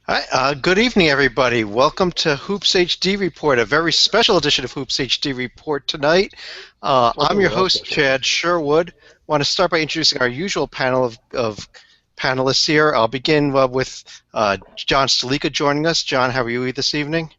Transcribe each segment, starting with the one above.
Hi, good evening, everybody. Welcome to Hoops HD Report, a very special edition of Hoops HD Report tonight. What I'm could be your that host, special? Chad Sherwood. Want to start by introducing our usual panel of panelists here. I'll begin with John Stalika joining us. John, how are you this evening?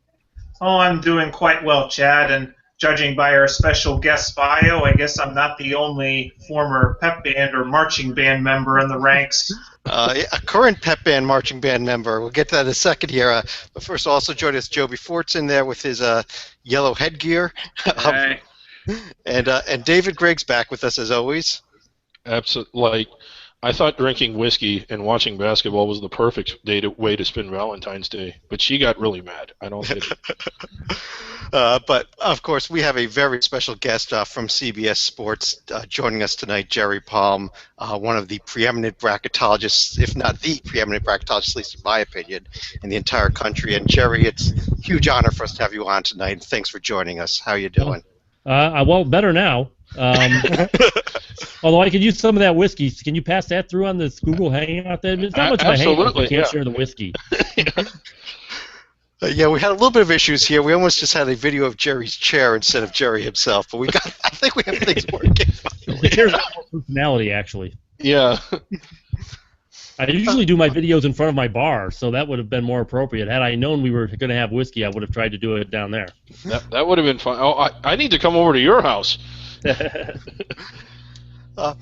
Oh, I'm doing quite well, Chad, and judging by our special guest bio, I guess I'm not the only former pep band or marching band member in the ranks. Yeah, a current pep band marching band member. We'll get to that in a second here. But first, also joining us, Joby Fort's in there with his yellow headgear. um, Hey. and David Gregg's back with us as always. Absolutely. I thought drinking whiskey and watching basketball was the perfect way to spend Valentine's Day, but she got really mad. I don't get it. But of course, we have a very special guest from CBS Sports joining us tonight, Jerry Palm, one of the preeminent bracketologists, if not the preeminent bracketologist, at least in my opinion, in the entire country. And Jerry, it's a huge honor for us to have you on tonight. And thanks for joining us. How are you doing? Well, better now. Although I could use some of that whiskey. Can you pass that through on this Google Hangout? There? It's not much of a hangout if you can't share the whiskey. Yeah, we had a little bit of issues here. We almost just had a video of Jerry's chair instead of Jerry himself, but I think we have things working. The chair's got more personality, actually. Yeah. I usually do my videos in front of my bar, so that would have been more appropriate. Had I known we were going to have whiskey, I would have tried to do it down there. That would have been fun. Oh, I need to come over to your house. But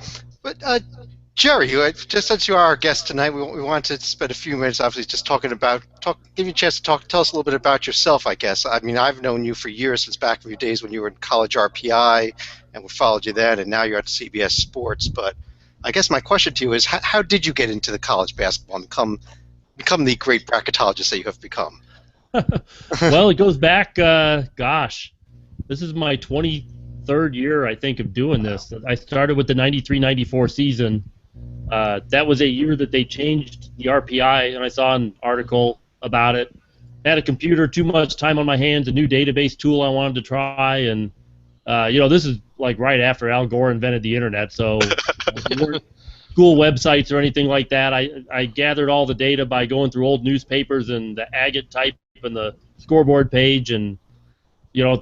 Jerry, just since you are our guest tonight, we wanted to spend a few minutes, obviously, just give you a chance to tell us a little bit about yourself, I guess. I mean, I've known you for years, since back in your days when you were in college RPI, and we followed you then, and now you're at CBS Sports. But I guess my question to you is, how did you get into the college basketball and become the great bracketologist that you have become? Well, it goes back, this is my 23rd year, I think, of doing this. I started with the 93-94 season. That was a year that they changed the RPI, and I saw an article about it. I had a computer, too much time on my hands, a new database tool I wanted to try, and this is like right after Al Gore invented the internet, so there weren't school websites or anything like that. I gathered all the data by going through old newspapers and the agate type and the scoreboard page, and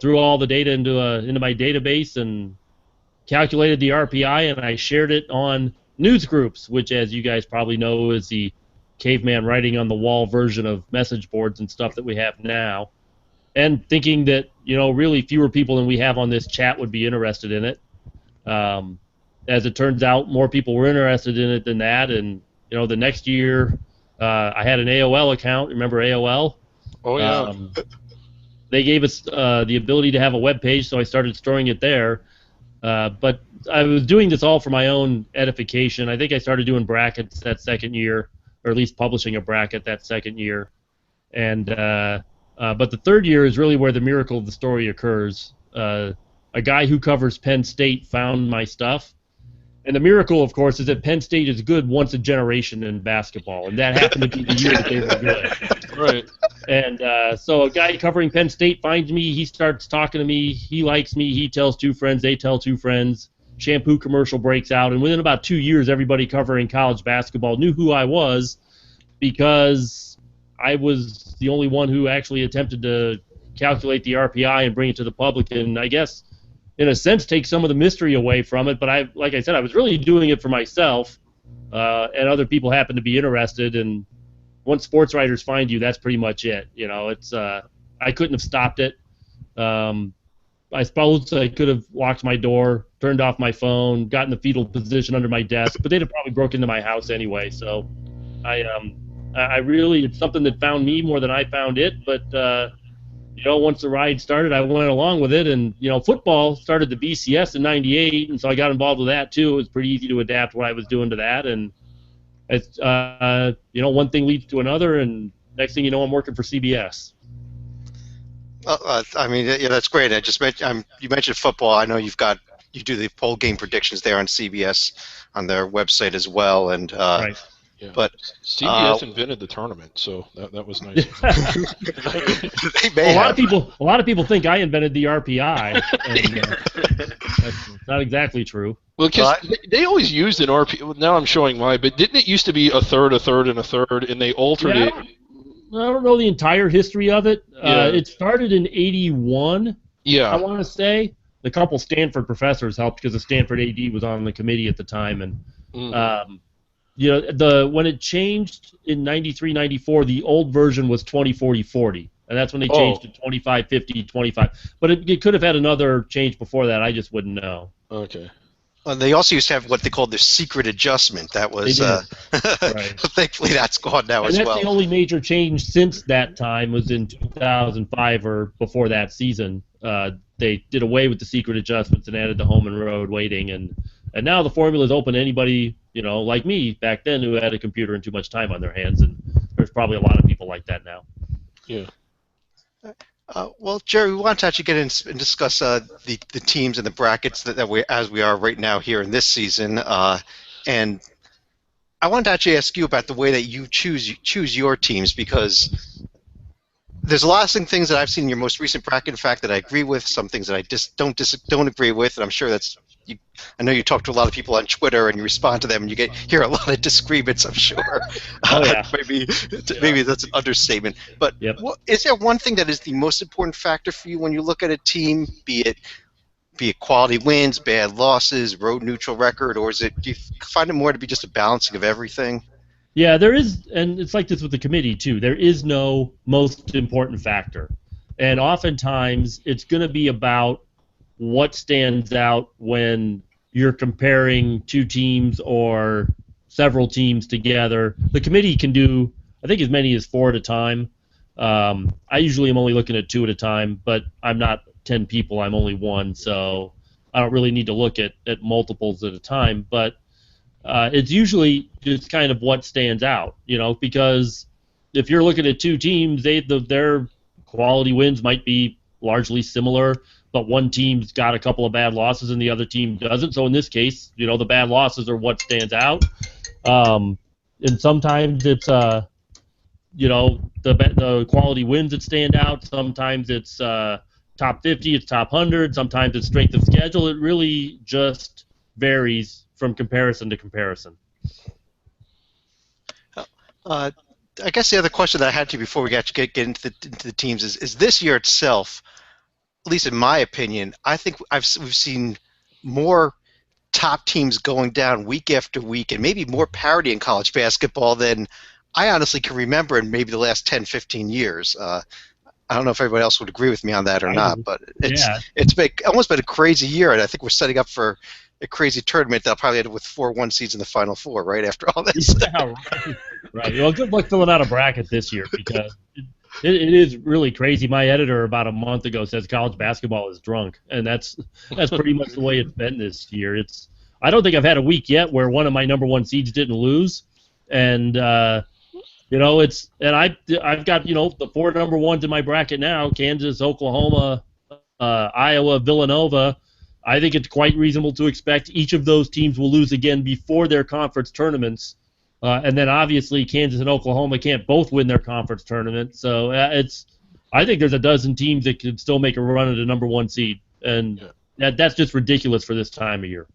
threw all the data into my database and calculated the RPI, and I shared it on news groups, which, as you guys probably know, is the caveman writing on the wall version of message boards and stuff that we have now. And thinking that, really fewer people than we have on this chat would be interested in it. As it turns out, more people were interested in it than that. And, the next year, I had an AOL account. Remember AOL? Oh, yeah. They gave us the ability to have a web page, so I started storing it there. But I was doing this all for my own edification. I think I started doing brackets that second year, or at least publishing a bracket that second year. And but the third year is really where the miracle of the story occurs. A guy who covers Penn State found my stuff. And the miracle, of course, is that Penn State is good once a generation in basketball, and that happened to be the year that they were good. Right. And so a guy covering Penn State finds me. He starts talking to me. He likes me. He tells two friends. They tell two friends. Shampoo commercial breaks out, and within about 2 years, everybody covering college basketball knew who I was because I was the only one who actually attempted to calculate the RPI and bring it to the public, and I guess, in a sense, take some of the mystery away from it. But like I said, I was really doing it for myself, and other people happened to be interested. And once sports writers find you, that's pretty much it. It's I couldn't have stopped it. I suppose I could have locked my door, turned off my phone, gotten the fetal position under my desk, but they'd have probably broken into my house anyway. So I really, it's something that found me more than I found it. But once the ride started, I went along with it. And football started the BCS in '98, and so I got involved with that too. It was pretty easy to adapt what I was doing to that, and it's one thing leads to another, and next thing you know, I'm working for CBS. I mean, yeah, that's great. You mentioned football. I know you do the poll game predictions there on CBS on their website as well, and Right. Yeah. But CBS invented the tournament, so that was nice. They may have. A lot of people think I invented the RPI, and that's not exactly true. Well, because they always used an RPI. Now I'm showing why, but didn't it used to be a third, and a third, and they altered Yeah, it? don't know the entire history of it. Yeah. It started in '81. I Yeah. want to say. The couple Stanford professors helped because the Stanford AD was on the committee at the time, and when it changed in '93, '94, the old version was 20-40-40, and that's when they changed to 25-50-25. But it could have had another change before that. I just wouldn't know. Okay. They also used to have what they called the secret adjustment. That was, Right. thankfully, that's gone now And as that's well. the only major change since that time was in 2005 or before that season. They did away with the secret adjustments and added the home and road weighting, and now the formula is open to anybody, like me back then who had a computer and too much time on their hands, and there's probably a lot of people like that now. Yeah. Well, Jerry, we want to actually get in and discuss the teams and the brackets that we as we are right now here in this season, and I wanted to actually ask you about the way that you choose your teams, because there's a lot of things that I've seen in your most recent bracket, in fact, that I agree with. Some things that I just don't agree with, and I'm sure that's. I know you talk to a lot of people on Twitter and you respond to them and you hear a lot of disagreements, I'm sure. Oh, yeah. Maybe that's an understatement. But is there one thing that is the most important factor for you when you look at a team, be it quality wins, bad losses, road neutral record, or do you find it more to be just a balancing of everything? Yeah, there is, and it's like this with the committee too. There is no most important factor. And oftentimes it's going to be about what stands out when you're comparing two teams or several teams together. The committee can do, I think, as many as 4 at a time. I usually am only looking at 2 at a time, but I'm not 10 people, I'm only 1, so I don't really need to look at multiples at a time. But it's usually just kind of what stands out, because if you're looking at 2 teams, their quality wins might be largely similar, but one team's got a couple of bad losses and the other team doesn't. So in this case, the bad losses are what stands out. And sometimes it's the quality wins that stand out. Sometimes it's top 50, it's top 100. Sometimes it's strength of schedule. It really just varies from comparison to comparison. I guess the other question that I had to you before we get into the teams is this year itself, at least in my opinion, I think we've seen more top teams going down week after week, and maybe more parity in college basketball than I honestly can remember in maybe the last 10, 15 years. I don't know if everybody else would agree with me on that or not, but it's almost been a crazy year, and I think we're setting up for a crazy tournament that'll probably end up with 4-1 seeds in the Final Four right after all this. Yeah, right. Well, good luck filling out a bracket this year, because it is really crazy. My editor about a month ago says college basketball is drunk, and that's pretty much the way it's been this year. I don't think I've had a week yet where one of my number 1 seeds didn't lose, and I've got the 4 number 1s in my bracket now: Kansas, Oklahoma, Iowa, Villanova. I think it's quite reasonable to expect each of those teams will lose again before their conference tournaments. And then obviously Kansas and Oklahoma can't both win their conference tournament. So I think there's a dozen teams that could still make a run at a number 1 seed. And that's just ridiculous for this time of year.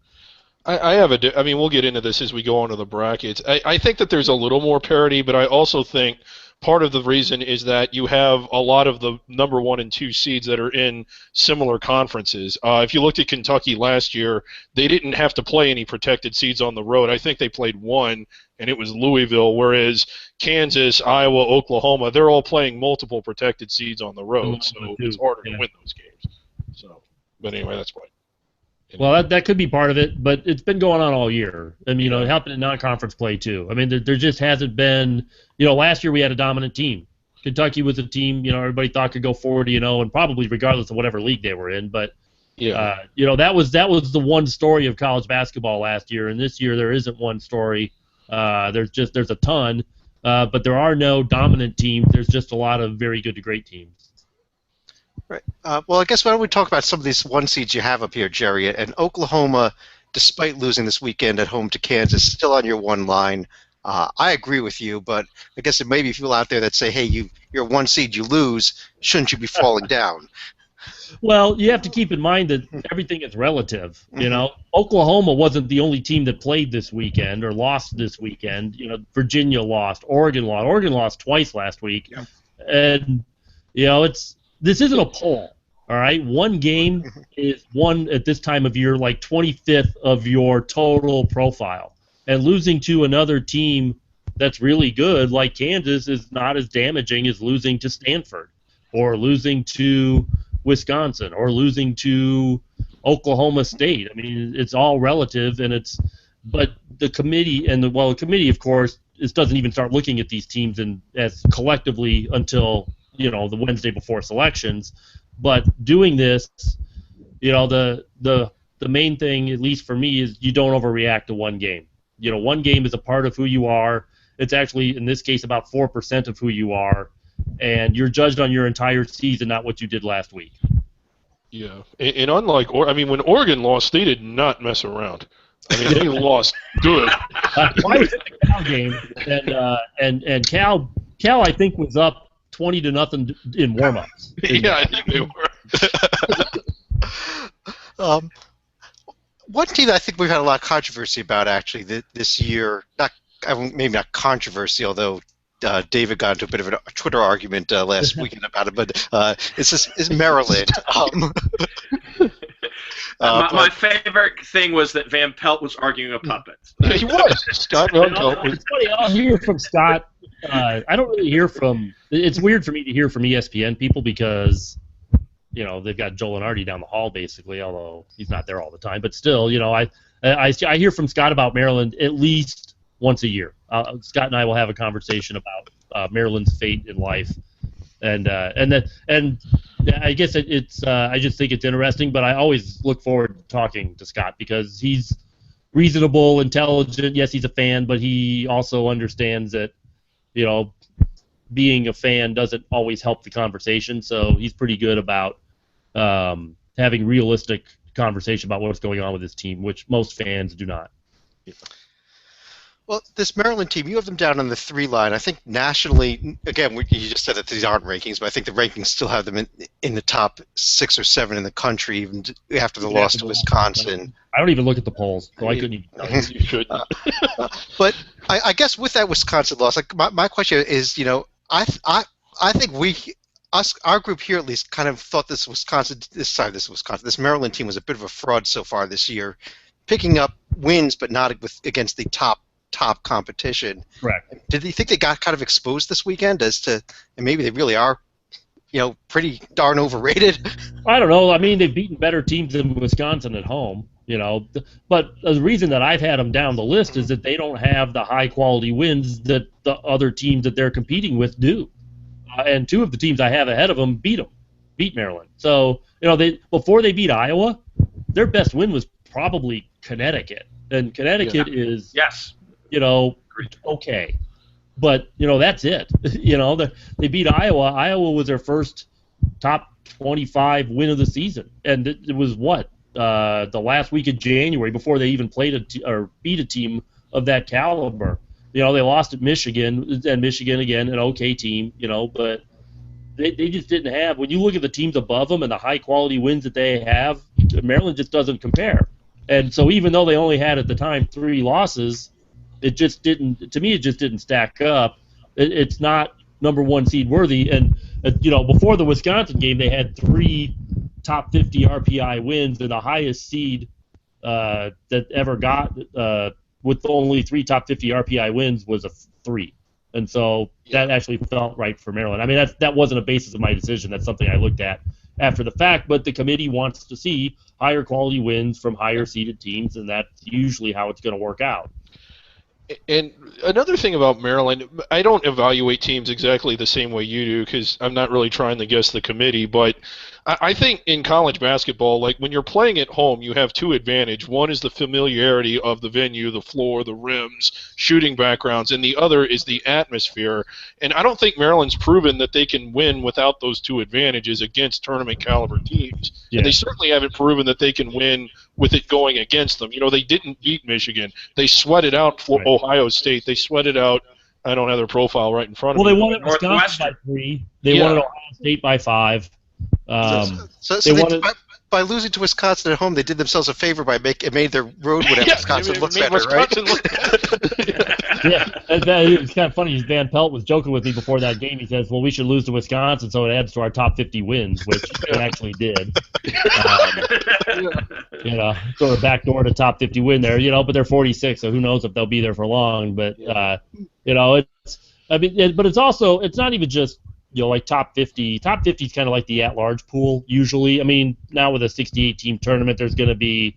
I mean, we'll get into this as we go on to the brackets. I think that there's a little more parity, but I also think part of the reason is that you have a lot of the number 1 and 2 seeds that are in similar conferences. If you looked at Kentucky last year, they didn't have to play any protected seeds on the road. I think they played 1, and it was Louisville, whereas Kansas, Iowa, Oklahoma, they're all playing multiple protected seeds on the road, so it's harder to win those games. So, but anyway, that's why. Well, that could be part of it, but it's been going on all year. I mean, it happened in non-conference play too. I mean, there just hasn't been. Last year we had a dominant team. Kentucky was a team everybody thought could go 40-0, and probably regardless of whatever league they were in. But that was the one story of college basketball last year, and this year there isn't one story. There's a ton, but there are no dominant teams. There's just a lot of very good to great teams. Right. Well, I guess why don't we talk about some of these 1 seeds you have up here, Jerry? And Oklahoma, despite losing this weekend at home to Kansas, still on your 1 line. I agree with you, but I guess there may be people out there that say, hey, you're 1 seed, you lose. Shouldn't you be falling down? Well, you have to keep in mind that everything is relative. You know, Oklahoma wasn't the only team that played this weekend or lost this weekend. You know, Virginia lost, Oregon lost. Oregon lost twice last week, and you know, this isn't a poll. All right, one game is one at this time of year, like 25th of your total profile, and losing to another team that's really good, like Kansas, is not as damaging as losing to Stanford or losing to Wisconsin or losing to Oklahoma State. I mean, it's all relative, but the committee the committee, of course, doesn't even start looking at these teams as collectively until the Wednesday before selections. But doing this, the main thing, at least for me, is you don't overreact to one game. One game is a part of who you are. It's actually, in this case, about 4% of who you are, and you're judged on your entire season, not what you did last week. Yeah, and unlike, when Oregon lost, they did not mess around. I mean, they lost good. I was at the Cal game, and Cal, I think, was up 20-0 in warm-ups. Yeah, I think they were. One team that I think we've had a lot of controversy about actually this year, maybe not controversy, although David got into a bit of a Twitter argument last weekend about it, but it's Maryland. My favorite thing was that Van Pelt was arguing a puppet. Yeah, he was. Scott Van Pelt was. It's funny, I'll hear from Scott. I don't really hear from. It's weird for me to hear from ESPN people because they've got Joel Lenardi down the hall basically, although he's not there all the time. But still, I hear from Scott about Maryland at least once a year. Scott and I will have a conversation about Maryland's fate in life, and I guess it's I just think it's interesting. But I always look forward to talking to Scott because he's reasonable, intelligent. Yes, he's a fan, but he also understands that being a fan doesn't always help the conversation. So he's pretty good about having realistic conversation about what's going on with his team, which most fans do not. Well, this Maryland team, you have them down on the 3 line. I think nationally, again, you just said that these aren't rankings, but I think the rankings still have them in the top 6 or 7 in the country, even after the loss to Wisconsin. I don't even look at the polls, so I couldn't even tell you. You should. But I guess with that Wisconsin loss, like my question is, I think our group here at least kind of thought this Maryland team was a bit of a fraud so far this year, picking up wins but not against the top competition. Correct. Did you think they got kind of exposed this weekend and maybe they really are, pretty darn overrated? I don't know. I mean, they've beaten better teams than Wisconsin at home, But the reason that I've had them down the list is that they don't have the high-quality wins that the other teams that they're competing with do. And 2 of the teams I have ahead of them beat Maryland. So, before they beat Iowa, their best win was probably Connecticut. And Connecticut is... Yes. Okay. But, that's it. They beat Iowa. Iowa was their first top 25 win of the season. And it was what? The last week of January before they even played or beat a team of that caliber. They lost at Michigan, and Michigan, again, an okay team, but they just didn't have – when you look at the teams above them and the high-quality wins that they have, Maryland just doesn't compare. And so even though they only had at the time 3 losses – it just didn't. To me, it just didn't stack up. It's not number 1 seed worthy. And before the Wisconsin game, they had 3 top 50 RPI wins, and the highest seed that ever got with only 3 top 50 RPI wins was a 3. And so that actually felt right for Maryland. I mean, that wasn't a basis of my decision. That's something I looked at after the fact. But the committee wants to see higher quality wins from higher seeded teams, and that's usually how it's going to work out. And another thing about Maryland, I don't evaluate teams exactly the same way you do because I'm not really trying to guess the committee, but I think in college basketball, like when you're playing at home, you have 2 advantage. One is the familiarity of the venue, the floor, the rims, shooting backgrounds, and the other is the atmosphere. And I don't think Maryland's proven that they can win without those 2 advantages against tournament caliber teams. Yeah. And they certainly haven't proven that they can win with it going against them. They didn't beat Michigan. They sweated out Ohio State. They sweated out, I don't have their profile right in front of me. Well, they won at Wisconsin by 3. They won at Ohio State by 5. So they they, wanted- by losing to Wisconsin at home, they did themselves a favor by it made their road win at Wisconsin it look made better, right? Wisconsin look bad. Yeah, it was kind of funny. Van Pelt was joking with me before that game. He says, "Well, we should lose to Wisconsin so it adds to our top 50 wins," which it actually did. Sort of backdoor to top 50 win there. But they're 46, so who knows if they'll be there for long. But but it's also it's not even just like top 50. Top 50 is kind of like the at-large pool usually. I mean, now with a 68-team tournament, there's going to be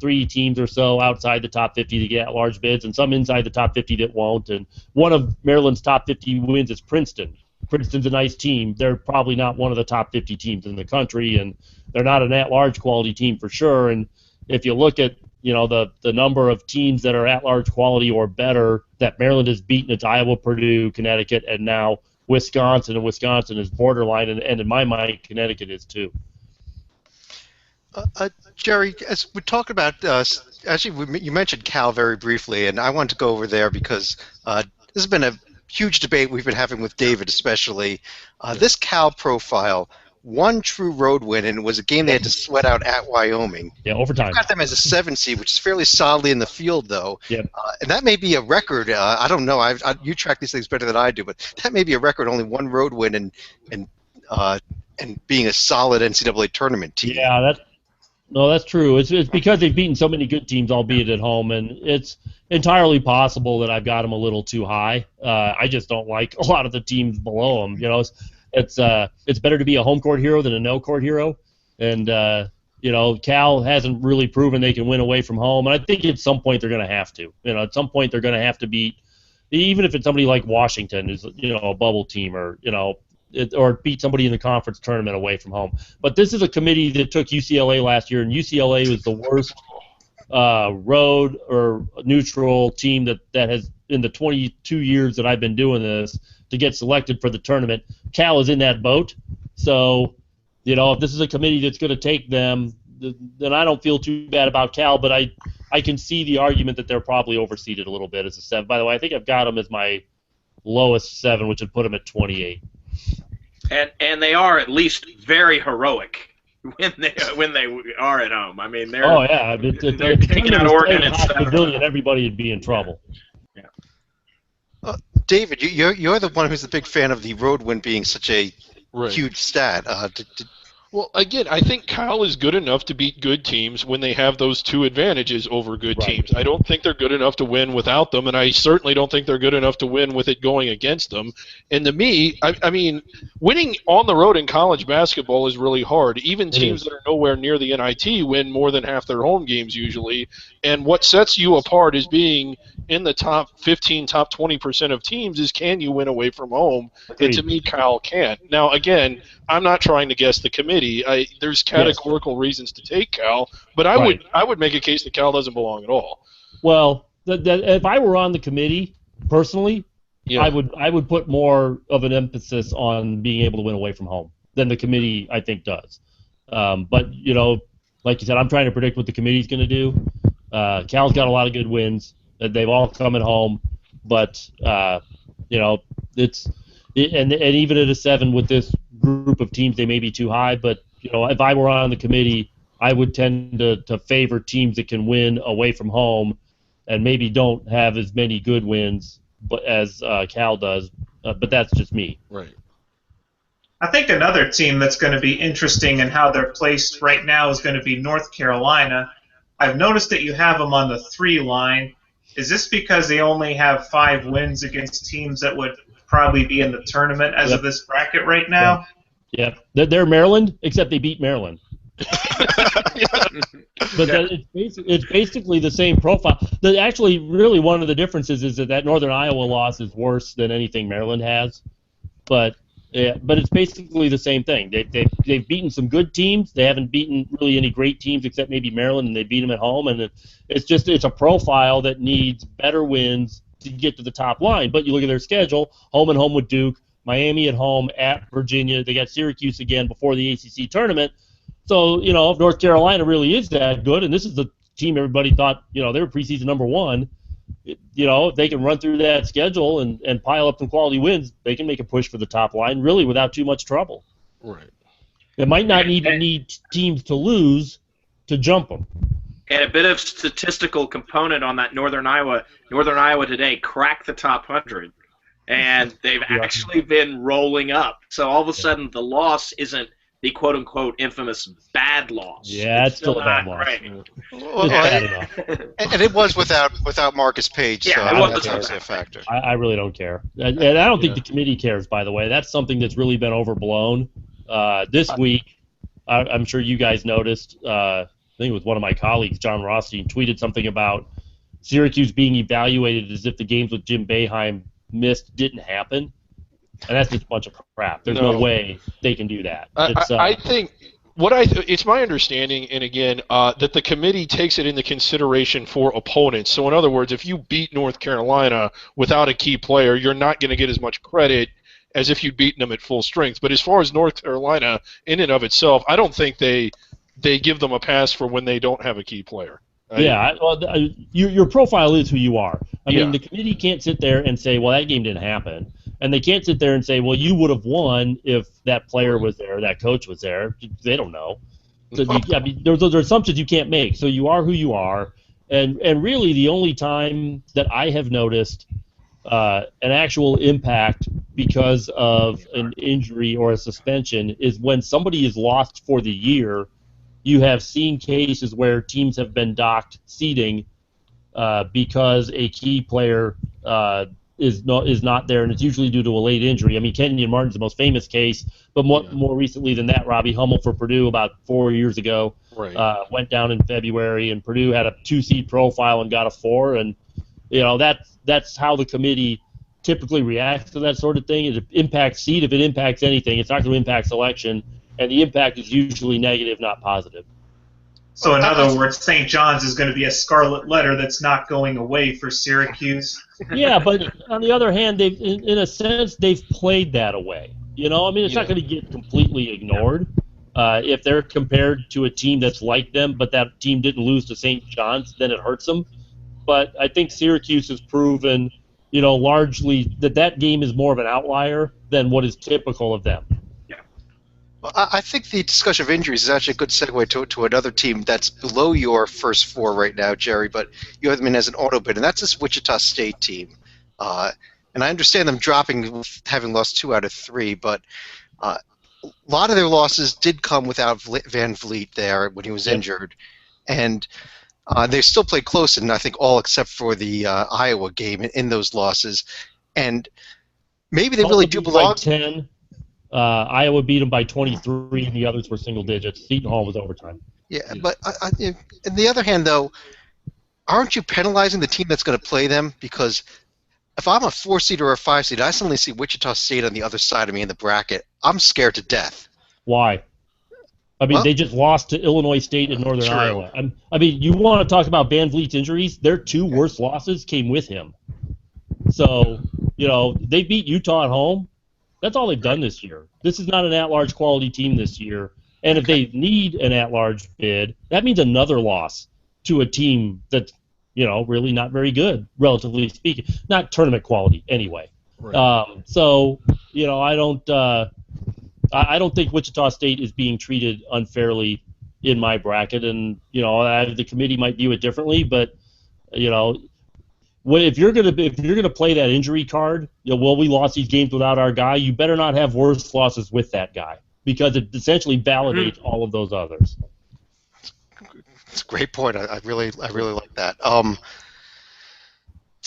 3 teams or so outside the top 50 to get large bids, and some inside the top 50 that won't. And one of Maryland's top 50 wins is Princeton. Princeton's a nice team. They're probably not one of the top 50 teams in the country, and they're not an at-large quality team for sure. And if you look at the number of teams that are at-large quality or better that Maryland has beaten, it's Iowa, Purdue, Connecticut, and now Wisconsin. And Wisconsin is borderline, and in my mind, Connecticut is too. Jerry, as we talked about, you mentioned Cal very briefly, and I wanted to go over there because this has been a huge debate we've been having with David especially. This Cal profile, one true road win, and it was a game they had to sweat out at Wyoming. Yeah, overtime. You've got them as a 7 seed, which is fairly solidly in the field, though. Yep. And that may be a record. I don't know. You track these things better than I do, but that may be a record. Only one road win and being a solid NCAA tournament team. Yeah, that's true. It's because they've beaten so many good teams, albeit at home, and it's entirely possible that I've got them a little too high. I just don't like a lot of the teams below them. It's better to be a home court hero than a no court hero, and Cal hasn't really proven they can win away from home, and I think at some point they're going to have to. At some point they're going to have to beat, even if it's somebody like Washington, who's a bubble team, or beat somebody in the conference tournament away from home. But this is a committee that took UCLA last year, and UCLA was the worst road or neutral team that has, in the 22 years that I've been doing this, to get selected for the tournament. Cal is in that boat. So, if this is a committee that's going to take them, then I don't feel too bad about Cal, but I can see the argument that they're probably overseeded a little bit as a 7. By the way, I think I've got them as my lowest 7, which would put them at 28. And they are at least very heroic when they are at home. I mean, they're they're taking out Oregon and Pavilion, everybody would be in trouble. Yeah. David, you're the one who's the big fan of the road win being such a huge stat. Well, again, I think Cal is good enough to beat good teams when they have those 2 advantages over good teams. I don't think they're good enough to win without them, and I certainly don't think they're good enough to win with it going against them. And to me, I mean, winning on the road in college basketball is really hard. Even teams that are nowhere near the NIT win more than half their home games usually. And what sets you apart is being in the top 15, top 20% of teams is can you win away from home? And to me, Cal can't. Now, again, I'm not trying to guess the committee. There's categorical reasons to take Cal, but I would make a case that Cal doesn't belong at all. Well, if I were on the committee personally, I would put more of an emphasis on being able to win away from home than the committee I think does. But like you said, I'm trying to predict what the committee's going to do. Cal's got a lot of good wins. They've all come at home, but it's and even at a 7 with this group of teams, they may be too high. But if I were on the committee, I would tend to favor teams that can win away from home, and maybe don't have as many good wins, but as Cal does. But that's just me. Right. I think another team that's going to be interesting in how they're placed right now is going to be North Carolina. I've noticed that you have them on the 3 line. Is this because they only have 5 wins against teams that would probably be in the tournament as of this bracket right now? Yeah. They're Maryland, except they beat Maryland. But it's basically the same profile. Actually, really, one of the differences is that Northern Iowa loss is worse than anything Maryland has. But it's basically the same thing. They've beaten some good teams. They haven't beaten really any great teams except maybe Maryland, and they beat them at home. And it's a profile that needs better wins to get to the top line. But you look at their schedule: home and home with Duke, Miami at home, at Virginia. They got Syracuse again before the ACC tournament. So if North Carolina really is that good, and this is the team everybody thought they were preseason number 1. If they can run through that schedule and pile up some quality wins, they can make a push for the top line really without too much trouble. Right. It might not need teams to lose to jump them. And a bit of statistical component on that Northern Iowa. Northern Iowa today cracked the top 100, and they've actually been rolling up. So all of a sudden, the loss isn't the quote-unquote infamous bad loss. Yeah, it's still a bad loss. Well, bad enough. and it was without Marcus Page, so Yeah, it was that's obviously a factor. I really don't care. And I don't think the committee cares, by the way. That's something that's really been overblown. This week, I'm sure you guys noticed, I think it was one of my colleagues, John Rothstein, tweeted something about Syracuse being evaluated as if the games with Jim Boeheim missed didn't happen. And that's just a bunch of crap. There's no way they can do that. I think it's my understanding, and again, that the committee takes it into consideration for opponents. So in other words, if you beat North Carolina without a key player, you're not going to get as much credit as if you'd beaten them at full strength. But as far as North Carolina in and of itself, I don't think they give them a pass for when they don't have a key player. Your profile is who you are. I mean, the committee can't sit there and say, well, that game didn't happen. And they can't sit there and say, well, you would have won if that player was there, that coach was there. They don't know. So those are assumptions you can't make. So you are who you are. And really the only time that I have noticed an actual impact because of an injury or a suspension is when somebody is lost for the year. You have seen cases where teams have been docked seeding because a key player is not there, and it's usually due to a late injury. I mean, Kenyon Martin's the most famous case, but more recently than that, Robbie Hummel for Purdue about 4 years ago went down in February, and Purdue had a 2-seed profile and got a 4, and that's how the committee typically reacts to that sort of thing. It impacts seed. If it impacts anything, it's not going to impact selection, and the impact is usually negative, not positive. So in other words, St. John's is going to be a scarlet letter that's not going away for Syracuse. Yeah, but on the other hand, in a sense, they've played that away. I mean, it's not going to get completely ignored if they're compared to a team that's like them, but that team didn't lose to St. John's, then it hurts them. But I think Syracuse has proven, largely that game is more of an outlier than what is typical of them. Well, I think the discussion of injuries is actually a good segue to another team that's below your first 4 right now, Jerry, but you have them in as an auto bid, and that's this Wichita State team. And I understand them dropping, having lost 2 out of 3, but a lot of their losses did come without Van Vliet there when he was injured. And they still played close in, I think, all except for the Iowa game in those losses. And maybe they really do belong. 10. Iowa beat them by 23, and the others were single digits. Seton Hall was overtime. Yeah, but on the other hand, though, aren't you penalizing the team that's going to play them? Because if I'm a 4-seed or a 5-seed, I suddenly see Wichita State on the other side of me in the bracket. I'm scared to death. Why? I mean, they just lost to Illinois State and Northern Iowa. I mean, you want to talk about Van Vliet's injuries? Their 2 worst losses came with him. So, they beat Utah at home. That's all they've done this year. This is not an at-large quality team this year. And if they need an at-large bid, that means another loss to a team that's, really not very good, relatively speaking. Not tournament quality, anyway. Right. I don't think Wichita State is being treated unfairly in my bracket. And, the committee might view it differently, but, if you're gonna play that injury card, we lost these games without our guy. You better not have worse losses with that guy because it essentially validates all of those others. It's a great point. I really like that. Let's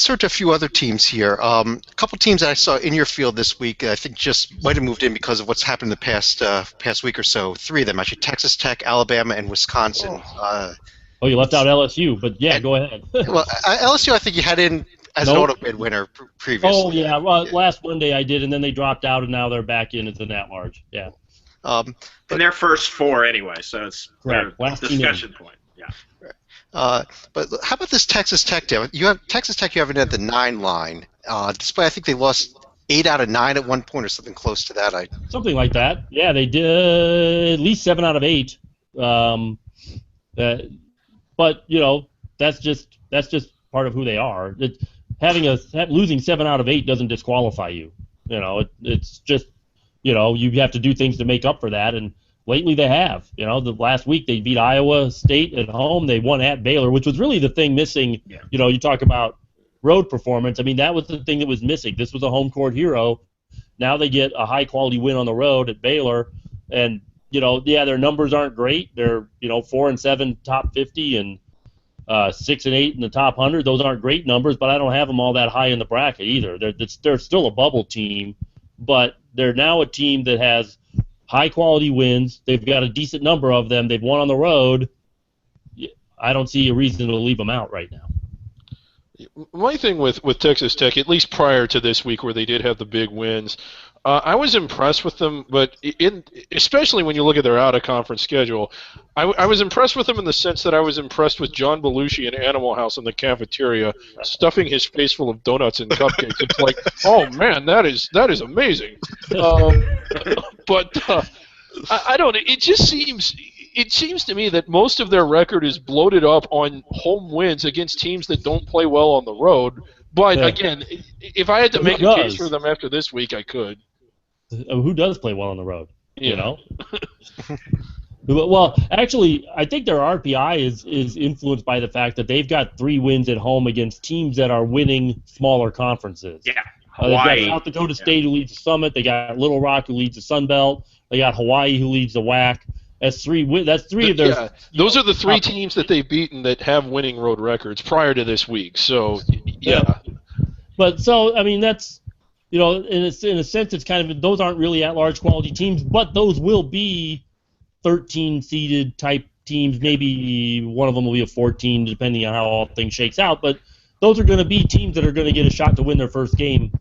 turn to a few other teams here. A couple teams that I saw in your field this week, I think just might have moved in because of what's happened in the past week or so. 3 of them actually: Texas Tech, Alabama, and Wisconsin. You left out LSU, but go ahead. Well, LSU, I think you had in as an auto bid winner previously. Oh yeah, last Monday I did, and then they dropped out, and now they're back in as an at-large. Yeah. In their first 4 anyway, so it's correct. a discussion point. Yeah. But how about this Texas Tech team? You have Texas Tech. You have it at the 9 line. Despite I think they lost 8 out of 9 at one point or something close to that. Something like that. Yeah, they did at least 7 out of 8. But that's just part of who they are. Losing 7 out of 8 doesn't disqualify you. It's just you have to do things to make up for that. And lately they have. You know, the last week they beat Iowa State at home. They won at Baylor, which was really the thing missing. Yeah. You know, you talk about road performance. I mean, that was the thing that was missing. This was a home court hero. Now they get a high-quality win on the road at Baylor, and, you know, yeah, their numbers aren't great. They're, 4-7 top 50 and 6-8 in the top 100. Those aren't great numbers, but I don't have them all that high in the bracket either. They're still a bubble team, but they're now a team that has high-quality wins. They've got a decent number of them. They've won on the road. I don't see a reason to leave them out right now. My thing with Texas Tech, at least prior to this week where they did have the big wins, I was impressed with them, but especially when you look at their out-of-conference schedule, I was impressed with them in the sense that I was impressed with John Belushi in Animal House in the cafeteria, stuffing his face full of donuts and cupcakes. It's like, oh man, that is amazing. But I don't. It seems to me that most of their record is bloated up on home wins against teams that don't play well on the road. But again, if I had to make a case for them after this week, I could. Who does play well on the road? Yeah. You know. Well, actually, I think their RPI is influenced by the fact that they've got 3 wins at home against teams that are winning smaller conferences. Yeah. They've Hawaii. got South Dakota State who leads the Summit. They got Little Rock who leads the Sun Belt. They got Hawaii who leads the WAC. That's 3 of their. Yeah, those are the 3 teams that they've beaten that have winning road records prior to this week. So yeah. But so I mean that's, in a sense it's kind of, those aren't really at-large quality teams, but those will be 13 seeded type teams. Maybe one of them will be a 14 depending on how all things shakes out. But those are going to be teams that are going to get a shot to win their first game.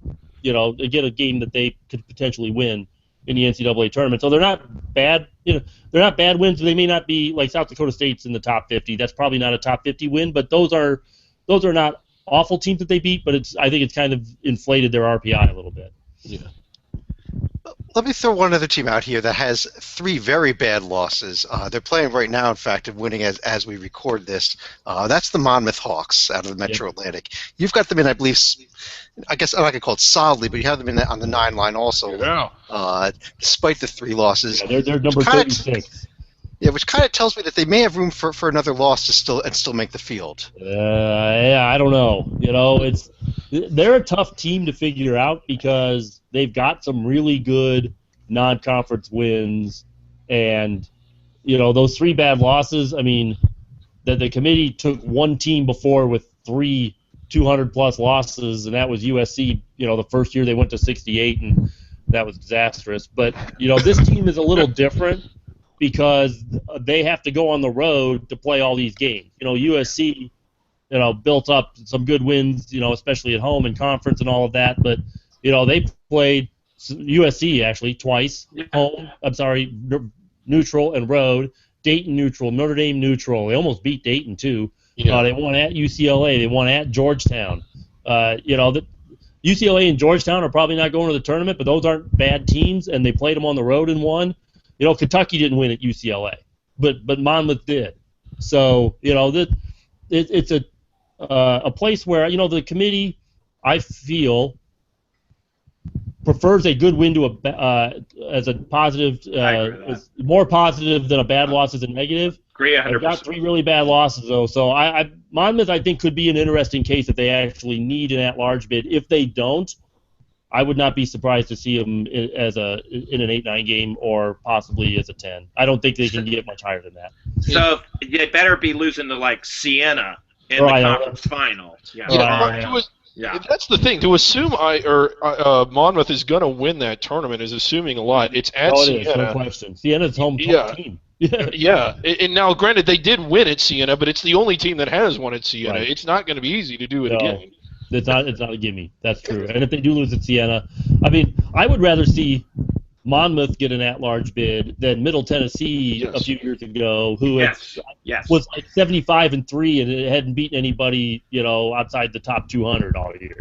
Get a game that they could potentially win in the NCAA tournament. So they're not bad. They're not bad wins. They may not be like South Dakota State's in the top 50. That's probably not a top 50 win, but those are not awful teams that they beat. But I think it's kind of inflated their RPI a little bit. Yeah. Let me throw one other team out here that has 3 very bad losses. They're playing right now, in fact, and winning as we record this. That's the Monmouth Hawks out of the Metro Atlantic. You've got them in, I believe, I guess I'm not going to call it solidly, but you have them in on the 9 line also. Yeah. Despite the 3 losses. Yeah, they're number 36. Yeah, which kind of tells me that they may have room for another loss to still make the field. Yeah, I don't know. They're a tough team to figure out because they've got some really good non-conference wins, and those 3 bad losses. I mean, the committee took one team before with 3 200-plus losses, and that was USC. The first year they went to 68, and that was disastrous. But this team is a little different because they have to go on the road to play all these games. USC, built up some good wins, especially at home in conference and all of that. But, they played USC actually twice, neutral and road, Dayton neutral, Notre Dame neutral. They almost beat Dayton too. Yeah. They won at UCLA. They won at Georgetown. UCLA and Georgetown are probably not going to the tournament, but those aren't bad teams, and they played them on the road and won. Kentucky didn't win at UCLA, but Monmouth did. So it's a place where the committee, I feel, prefers a good win to as a positive, is more positive than a bad loss is a negative. Agree 100%. They've got 3 really bad losses though, so Monmouth I think could be an interesting case if they actually need an at-large bid. If they don't, I would not be surprised to see them in an 8-9 game or possibly as a 10. I don't think they can get much higher than that. So they better be losing to like Siena in the conference final. Yeah. That's the thing. To assume Monmouth is going to win that tournament is assuming a lot. It's at Siena. It is, no question. Siena's home team. Yeah. And now, granted, they did win at Siena, but it's the only team that has won at Siena. Right. It's not going to be easy to do it again. It's not a gimme. That's true. And if they do lose at Siena, I mean, I would rather see Monmouth get an at-large bid than Middle Tennessee a few years ago, who was like 75-3 and it hadn't beaten anybody, outside the top 200 all year.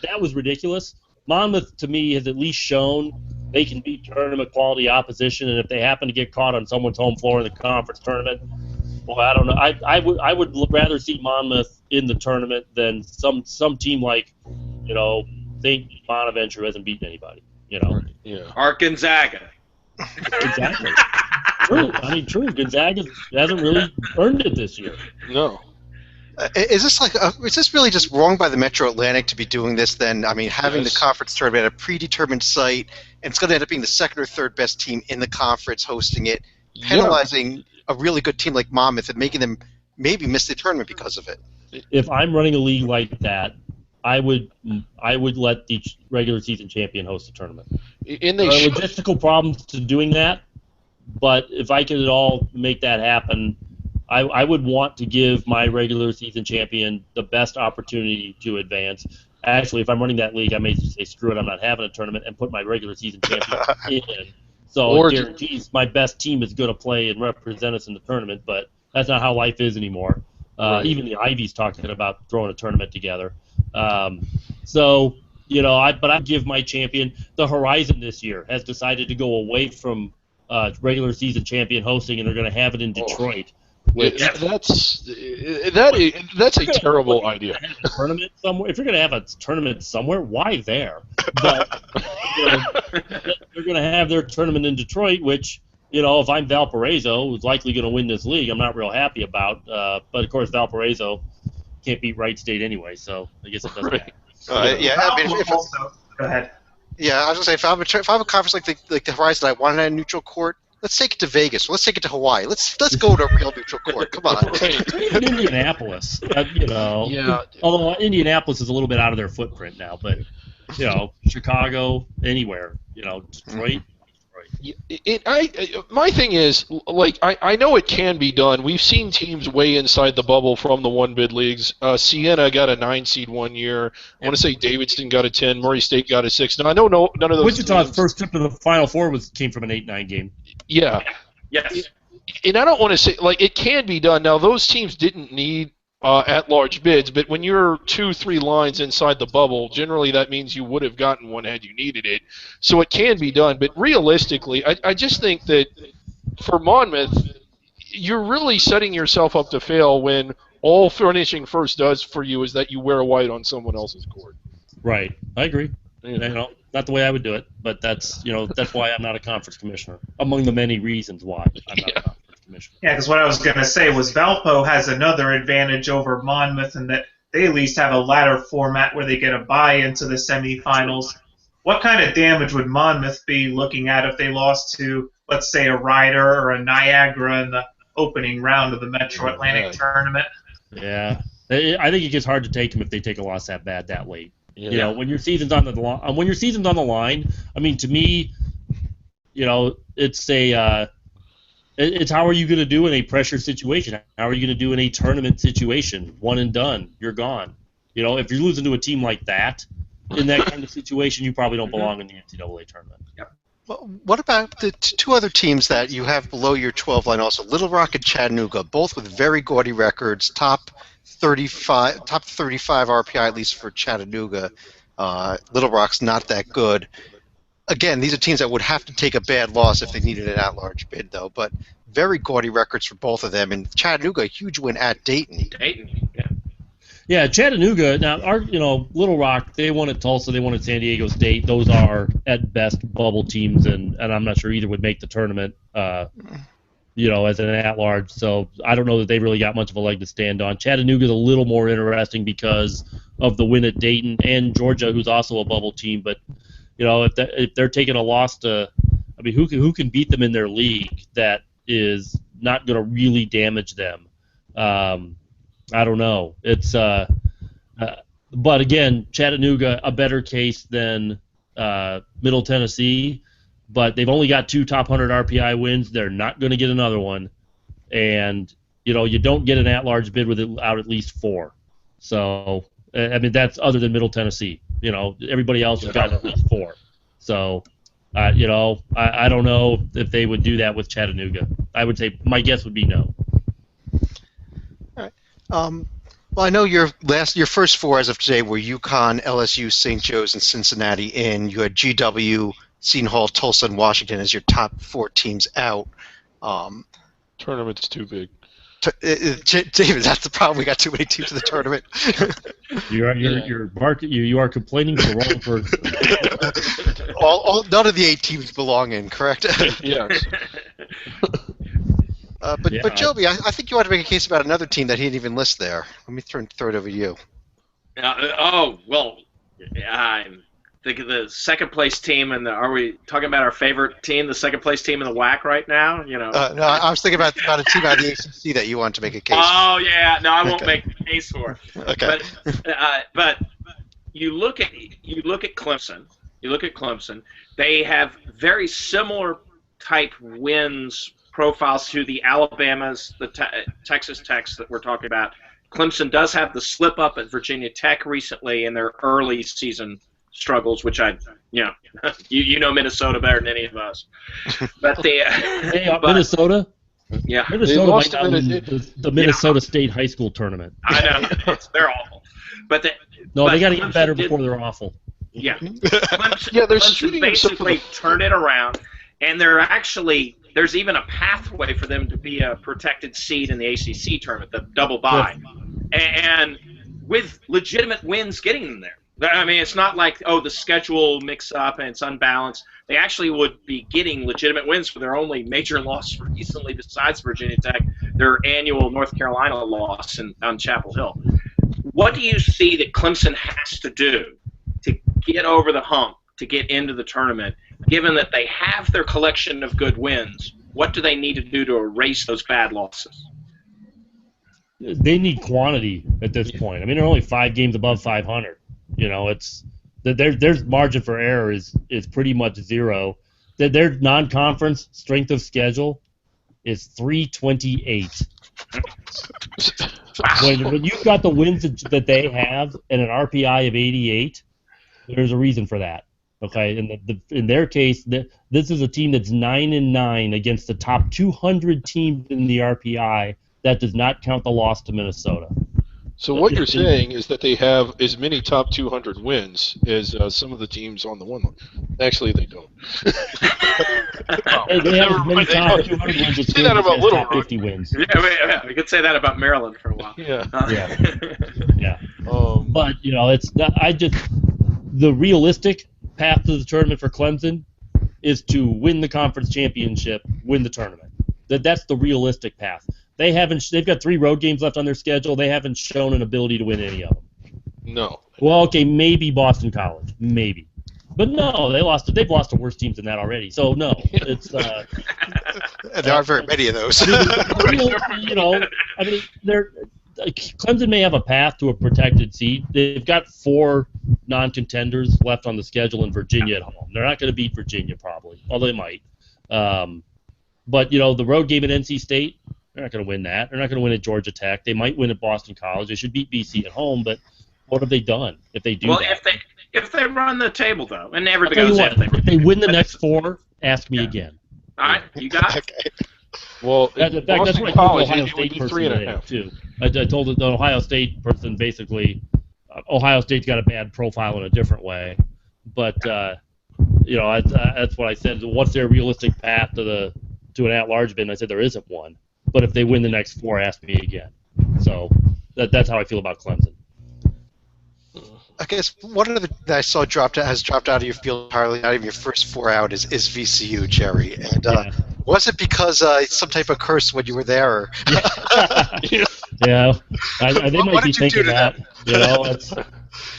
That was ridiculous. Monmouth, to me, has at least shown they can beat tournament quality opposition, and if they happen to get caught on someone's home floor in the conference tournament, well, I don't know. I would rather see Monmouth in the tournament than some team like, St. Bonaventure who hasn't beaten anybody. Yeah. Art Gonzaga. Exactly. True. I mean, true. Gonzaga hasn't really earned it this year. No. Is this really just wrong by the Metro Atlantic to be doing this? Then I mean, having the conference tournament at a predetermined site, and it's going to end up being the second or third best team in the conference hosting it, penalizing a really good team like Monmouth and making them maybe miss the tournament because of it. If I'm running a league like that, I would let the regular season champion host the tournament. And there are logistical problems to doing that, but if I could at all make that happen, I would want to give my regular season champion the best opportunity to advance. Actually, if I'm running that league, I may just say, screw it, I'm not having a tournament, and put my regular season champion in. So it guarantees my best team is going to play and represent us in the tournament, but that's not how life is anymore. Right. Even the Ivy's talking about throwing a tournament together. So, but I give my champion. The Horizon this year has decided to go away from regular season champion hosting, and they're going to have it in Detroit. That's a terrible idea. A tournament somewhere. If you're going to have a tournament somewhere, why there? But they're going to have their tournament in Detroit, which, if I'm Valparaiso, who's likely going to win this league, I'm not real happy about. But of course, Valparaiso can't beat Wright State anyway, so I guess it doesn't matter. Go ahead. Yeah, I was gonna say if I have a conference like the Horizon, I want it at a neutral court. Let's take it to Vegas. Let's take it to Hawaii. Let's go to a real neutral court. Come on. In Indianapolis, Yeah. Although Indianapolis is a little bit out of their footprint now, but Chicago, anywhere, Detroit. My thing is, I know it can be done. We've seen teams way inside the bubble from the one-bid leagues. Siena got a 9 seed one year. I want to say Davidson got a 10. Murray State got a 6. Now, I know none of those Wichita's first trip to the Final Four came from an 8-9 game. Yeah. Yes. And I don't want to say, it can be done. Now, those teams didn't need at-large bids, but when you're 2-3 lines inside the bubble, generally that means you would have gotten one had you needed it. So it can be done, but realistically, I just think that for Monmouth, you're really setting yourself up to fail when all finishing first does for you is that you wear white on someone else's court. Right. I agree. Not the way I would do it, but that's why I'm not a conference commissioner, among the many reasons why I'm not a conference commissioner. Yeah, because what I was going to say was Valpo has another advantage over Monmouth in that they at least have a ladder format where they get a bye into the semifinals. What kind of damage would Monmouth be looking at if they lost to, let's say, a Ryder or a Niagara in the opening round of the Metro Atlantic tournament? Yeah, I think it gets hard to take them if they take a loss that bad that late. Yeah. When your season's on the line, I mean, to me, it's how are you going to do in a pressure situation? How are you going to do in a tournament situation? One and done, you're gone. If you're losing to a team like that, in that kind of situation, you probably don't belong in the NCAA tournament. Yep. Well, what about the two other teams that you have below your 12 line also, Little Rock and Chattanooga, both with very gaudy records, top 35 RPI at least for Chattanooga. Little Rock's not that good. Again, these are teams that would have to take a bad loss if they needed an at-large bid, though. But very gaudy records for both of them. And Chattanooga, a huge win at Dayton. Yeah. Yeah, Chattanooga. Now, Little Rock, they won at Tulsa, they won at San Diego State. Those are at best bubble teams, and I'm not sure either would make the tournament. As an at-large. So I don't know that they really got much of a leg to stand on. Chattanooga's a little more interesting because of the win at Dayton and Georgia, who's also a bubble team. But if they're taking a loss to, who can beat them in their league that is not going to really damage them? I don't know. It's but again, Chattanooga a better case than Middle Tennessee. But they've only got 2 top 100 RPI wins. They're not going to get another one. And, you don't get an at-large bid without at least 4. So, that's other than Middle Tennessee. Everybody else has got at least 4. So, I don't know if they would do that with Chattanooga. I would say my guess would be no. All right. Well, I know your first 4 as of today were UConn, LSU, St. Joe's, and Cincinnati in. You had GW, Seton Hall, Tulsa, and Washington as your top 4 teams out. Tournament's too big. David, that's the problem. We got too many teams in the tournament. You are complaining to the wrong person. None of the 8 teams belong in, correct? Yes. But Joby, I think you want to make a case about another team that he didn't even list there. Let me throw it over to you. I'm thinking the second place team, and are we talking about our favorite team, the second place team in the WAC right now? No, I was thinking about a team out of the ACC that you want to make a case. Oh yeah, no, I won't make a case for. Okay. But you look at Clemson. You look at Clemson. They have very similar type wins profiles to the Alabamas, the Texas Techs that we're talking about. Clemson does have the slip up at Virginia Tech recently in their early season struggles, which you know Minnesota better than any of us. But Minnesota. Yeah, Minnesota might not win the Minnesota State high school tournament. I know they're awful, but they got to get better before they're awful. Yeah, Clemson basically turned it around, and there's even a pathway for them to be a protected seed in the ACC tournament, the double bye, and with legitimate wins getting them there. I mean, it's not like, the schedule mix up and it's unbalanced. They actually would be getting legitimate wins for their only major loss recently besides Virginia Tech, their annual North Carolina loss on Chapel Hill. What do you see that Clemson has to do to get over the hump, to get into the tournament, given that they have their collection of good wins? What do they need to do to erase those bad losses? They need quantity at this point. I mean, they're only 5 games above 500. There's margin for error is pretty much zero. Their non-conference strength of schedule is 328. When you've got the wins that they have and an RPI of 88, there's a reason for that. Okay, in their case, this is a team that's 9-9 against the top 200 teams in the RPI. That does not count the loss to Minnesota. So what you're saying is that they have as many top 200 wins as some of the teams on the one line. Actually, they don't. They have as many top 200 wins as top 50 wins. Yeah, we could say that about Maryland for a while. Yeah. Yeah. But it's the realistic path to the tournament for Clemson is to win the conference championship, win the tournament. That's the realistic path. They've got 3 road games left on their schedule. They haven't shown an ability to win any of them. No. Well, okay, maybe Boston College, maybe, but no, they've lost to worse teams than that already. So no, it's. There aren't very many of those. Clemson may have a path to a protected seed. They've got 4 non-contenders left on the schedule in Virginia at home. They're not going to beat Virginia probably, although they might. But the road game at NC State. They're not going to win that. They're not going to win at Georgia Tech. They might win at Boston College. They should beat BC at home, but what have they done if they do that? Well, if they run the table, though, and everybody goes if they win the next 4, ask me again. All right, you got it. Okay. Well, that's what I told the Ohio State person today, too. I told the Ohio State person basically, Ohio State's got a bad profile in a different way, but that's what I said. What's their realistic path to an at-large bid? And I said there isn't one. But if they win the next 4, ask me again. So that's how I feel about Clemson. I guess one of the that I saw has dropped out of your field entirely, not even your first 4 out, is VCU, Jerry. And was it because some type of curse when you were there? Or Yeah, they might be thinking that. I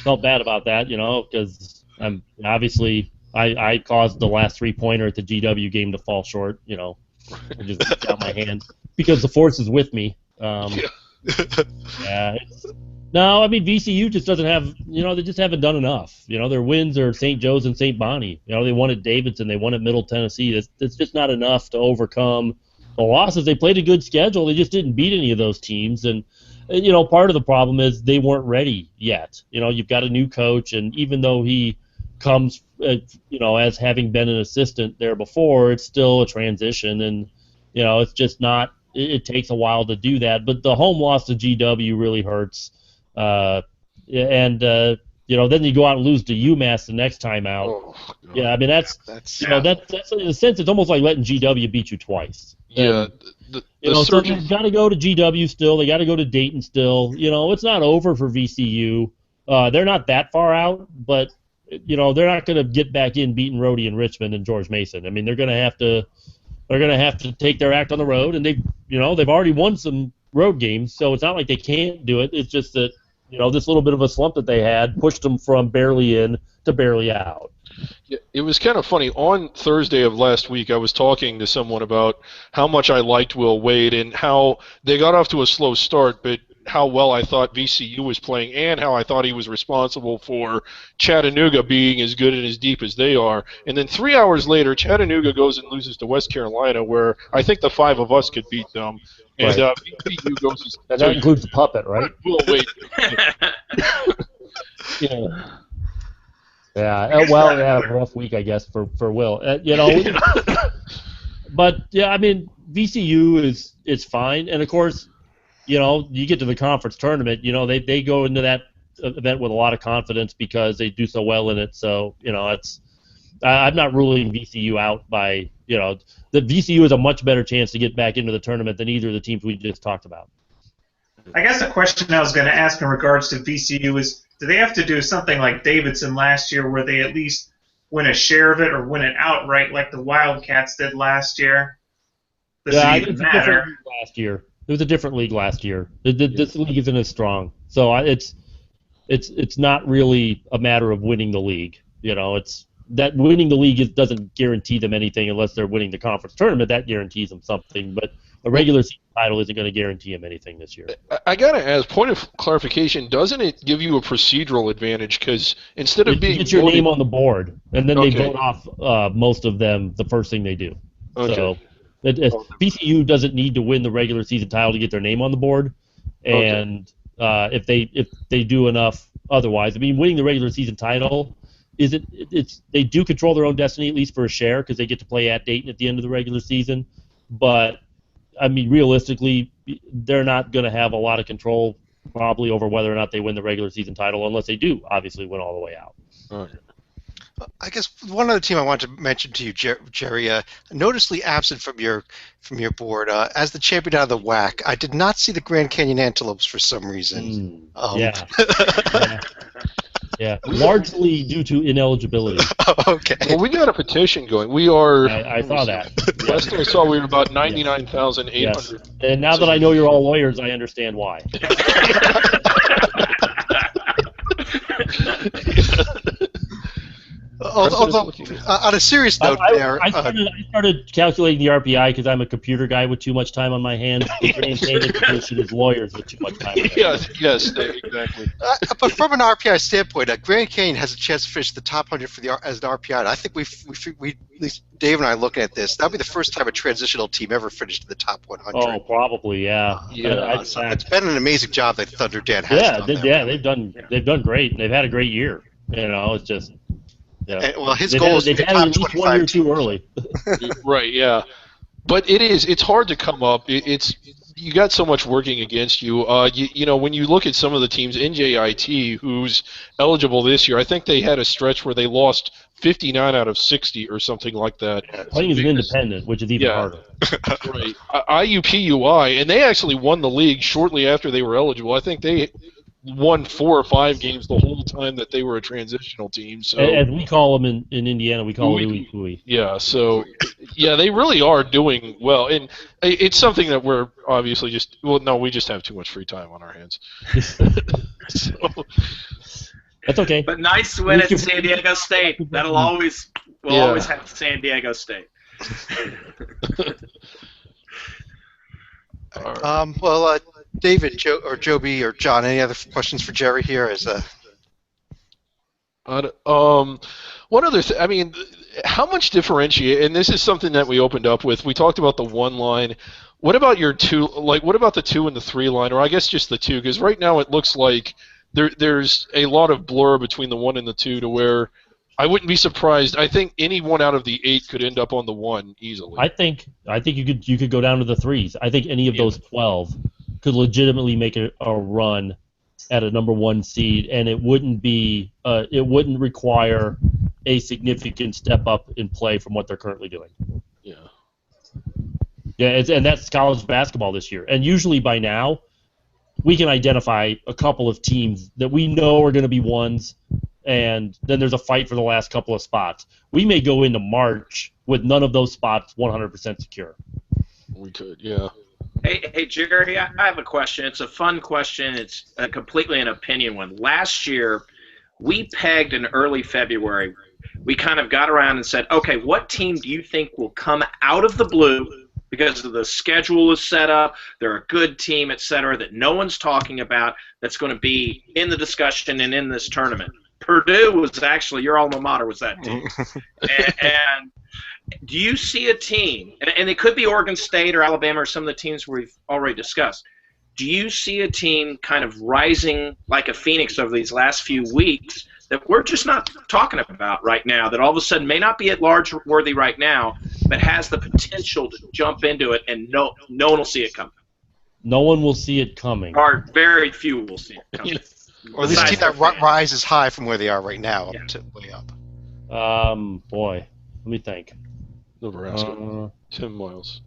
felt bad about that, because I'm obviously I caused the last 3-pointer at the GW game to fall short. I just put out my hand because the force is with me. No, I mean VCU just doesn't have. They just haven't done enough. Their wins are St. Joe's and St. Bonnie. They won at Davidson. They won at Middle Tennessee. It's just not enough to overcome the losses. They played a good schedule. They just didn't beat any of those teams. And part of the problem is they weren't ready yet. You've got a new coach, and even though he comes, as having been an assistant there before, it's still a transition, and it's just not. It takes a while to do that. But the home loss to GW really hurts, and then you go out and lose to UMass the next time out. Oh, God. Yeah, I mean that's That's that's in a sense it's almost like letting GW beat you twice. Yeah. And, The so surge- they've got to go to GW still. They got to go to Dayton still. It's not over for VCU. They're not that far out, but they're not going to get back in beating Rhodey and Richmond and George Mason. I mean, they're going to have to take their act on the road, and they've already won some road games, so it's not like they can't do it. It's just that this little bit of a slump that they had pushed them from barely in to barely out. Yeah, it was kind of funny. On Thursday of last week, I was talking to someone about how much I liked Will Wade and how they got off to a slow start, but how well I thought VCU was playing and how I thought he was responsible for Chattanooga being as good and as deep as they are. And then 3 hours later, Chattanooga goes and loses to West Carolina, where I think the five of us could beat them. And VCU goes And that includes the puppet, right? Will Wade. Yeah. Well, yeah, a rough week, I guess, for Will. But yeah, I mean, VCU is fine, and of course, you get to the conference tournament. They go into that event with a lot of confidence because they do so well in it. So I'm not ruling VCU out by the VCU is a much better chance to get back into the tournament than either of the teams we just talked about. I guess the question I was going to ask in regards to VCU is, do they have to do something like Davidson last year where they at least win a share of it or win it outright like the Wildcats did last year? Does it even matter? Last year. It was a different league last year. This league isn't as strong. So it's not really a matter of winning the league. It's that winning the league doesn't guarantee them anything unless they're winning the conference tournament. That guarantees them something. But a regular season title isn't going to guarantee them anything this year. I got to ask, point of clarification, doesn't it give you a procedural advantage? Because instead of being get your voted, name on the board, and then they Okay. vote off most of them the first thing they do. Okay. So VCU doesn't need to win the regular season title to get their name on the board, and if they do enough otherwise, I mean, winning the regular season title they do control their own destiny, at least for a share, because they get to play at Dayton at the end of the regular season. But I mean, realistically, they're not going to have a lot of control probably over whether or not they win the regular season title, unless they do obviously win all the way out. Okay. I guess one other team I wanted to mention to you, Jerry, noticeably absent from your board as the champion out of the WAC. I did not see the Grand Canyon Antelopes for some reason. Yeah, largely due to ineligibility. Okay. Well, we got a petition going. We are. I saw that. Last time I saw, we were about 99,800. Yes. And now that I know you're all lawyers, I understand why. Although, on a serious note, I started calculating the RPI because I'm a computer guy with too much time on my hands. The Grand Canyon petition is lawyers with too much time on their hands. Yes, exactly. but from an RPI standpoint, Grand Canyon has a chance to finish the top 100 as an RPI. And I think we at least Dave and I are looking at this. That'll be the first time a transitional team ever finished in the top 100. Oh, probably, yeah. It's been an amazing job that Thunder Dan has. They've done great, and they've had a great year. It's just. Yeah. And, well, his goal is to be top top 25 1 year too early. Right, yeah. But it's hard to come up. You got so much working against you. When you look at some of the teams, NJIT, who's eligible this year, I think they had a stretch where they lost 59 out of 60 or something like that. Playing as an independent, which is even harder. Right. IUPUI, and they actually won the league shortly after they were eligible. I think they won 4 or 5 games the whole time that they were a transitional team. So, as we call them in Indiana, we call them Louis Pui. Yeah, so they really are doing well, and it's something that we're obviously we just have too much free time on our hands. So, that's okay. But nice win at San Diego State. We'll always have San Diego State. David, Joe, or Joby, or John, any other questions for Jerry here? One other thing, I mean, how much differentiate, and this is something that we opened up with, we talked about the 1 line. What about your 2, what about the 2 and the 3 line, or I guess just the 2, because right now it looks like there's a lot of blur between the 1 and the 2 to where I wouldn't be surprised. I think any one out of the 8 could end up on the 1 easily. I think you could go down to the 3s. I think any of those 12 could legitimately make a run at a number 1 seed, and it wouldn't require a significant step up in play from what they're currently doing. Yeah. Yeah, and that's college basketball this year. And usually by now, we can identify a couple of teams that we know are going to be ones, and then there's a fight for the last couple of spots. We may go into March with none of those spots 100% secure. We could, yeah. Hey, Jerry, I have a question. It's a fun question. It's completely an opinion one. Last year, we pegged in early February. We kind of got around and said, okay, what team do you think will come out of the blue because of the schedule is set up, they're a good team, et cetera, that no one's talking about, that's going to be in the discussion and in this tournament? Purdue was actually, your alma mater was that team. and do you see a team, and it could be Oregon State or Alabama or some of the teams we've already discussed, do you see a team kind of rising like a phoenix over these last few weeks that we're just not talking about right now, that all of a sudden may not be at large worthy right now, but has the potential to jump into it and no one will see it coming? No one will see it coming. Or very few will see it coming. Or at least team that rises high from where they are right now, up to way up. Boy, let me think. Nebraska. 10 miles.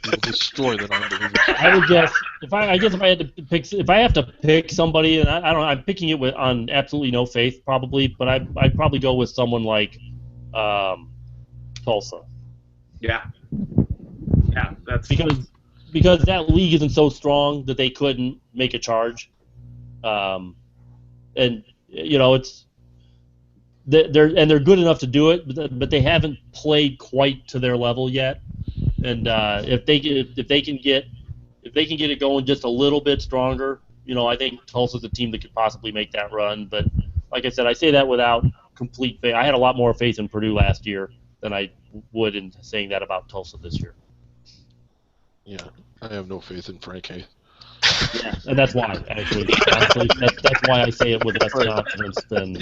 You'll destroy the non-believers. I would guess if I had to pick, if I have to pick somebody, and I don't know, I'm picking it on absolutely no faith probably, but I'd probably go with someone like Tulsa. Yeah, that's because that league isn't so strong that they couldn't make a charge, and it's they're good enough to do it, but they haven't played quite to their level yet. And if they can get it going just a little bit stronger, I think Tulsa's a team that could possibly make that run. But like I said, I say that without complete faith. I had a lot more faith in Purdue last year than I would in saying that about Tulsa this year. Yeah, I have no faith in Frank Haith. Yeah, and that's why, actually. That's why I say it with less confidence than.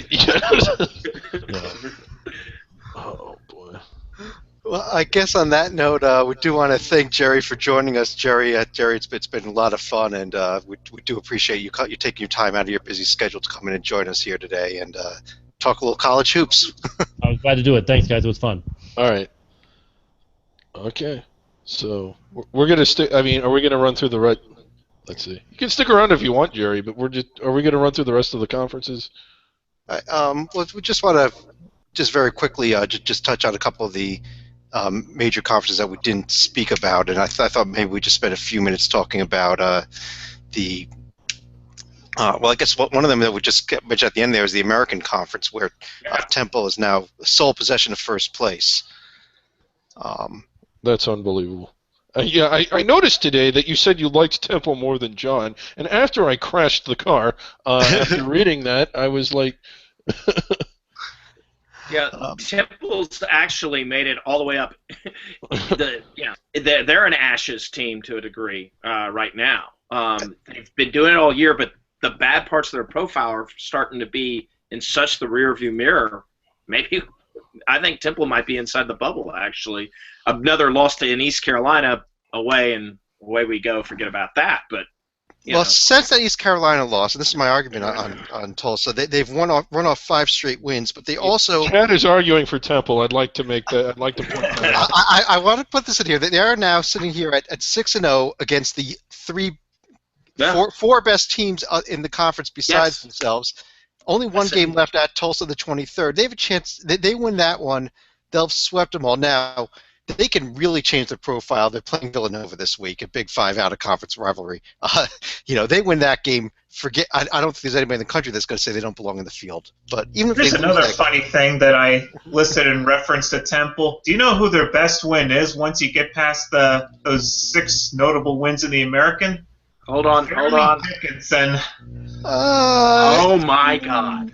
Oh boy. Well, I guess on that note, we do want to thank Jerry for joining us. Jerry, it's been a lot of fun, and we do appreciate you taking your time out of your busy schedule to come in and join us here today and talk a little college hoops. I was glad to do it. Thanks, guys. It was fun. All right. Okay. So we're gonna stick. I mean, are we gonna run through the right? Let's see. You can stick around if you want, Jerry. But are we gonna run through the rest of the conferences? Well, we just want to very quickly just touch on a couple of the major conferences that we didn't speak about, and I thought maybe we just spend a few minutes talking about the. Well, I guess one of them that we just mentioned at the end there is the American Conference, where Temple is now sole possession of first place. That's unbelievable. I noticed today that you said you liked Temple more than John, and after I crashed the car, after reading that, I was like. Yeah, Temple's actually made it all the way up. They're an Ashes team to a degree right now. They've been doing it all year, but the bad parts of their profile are starting to be in such the rearview mirror. Maybe I think Temple might be inside the bubble. Actually, another loss to in East Carolina away, and away we go. Forget about that. But since that East Carolina loss, and this is my argument on Tulsa, they've run off 5 straight wins, but they also. Chad is arguing for Temple. I'd like to point that out. I want to put this in here. They are now sitting here at 6-0 against the four best teams in the conference besides themselves. Only one game left at Tulsa the 23rd. They have a chance. They win that one, they'll have swept them all. Now they can really change their profile. They're playing Villanova this week, a Big 5 out-of-conference rivalry. They win that game. I don't think there's anybody in the country that's going to say they don't belong in the field. But even if there's another funny thing that I listed in reference to Temple. Do you know who their best win is once you get past those 6 notable wins in the American? Hold on. Dickinson. Oh my God.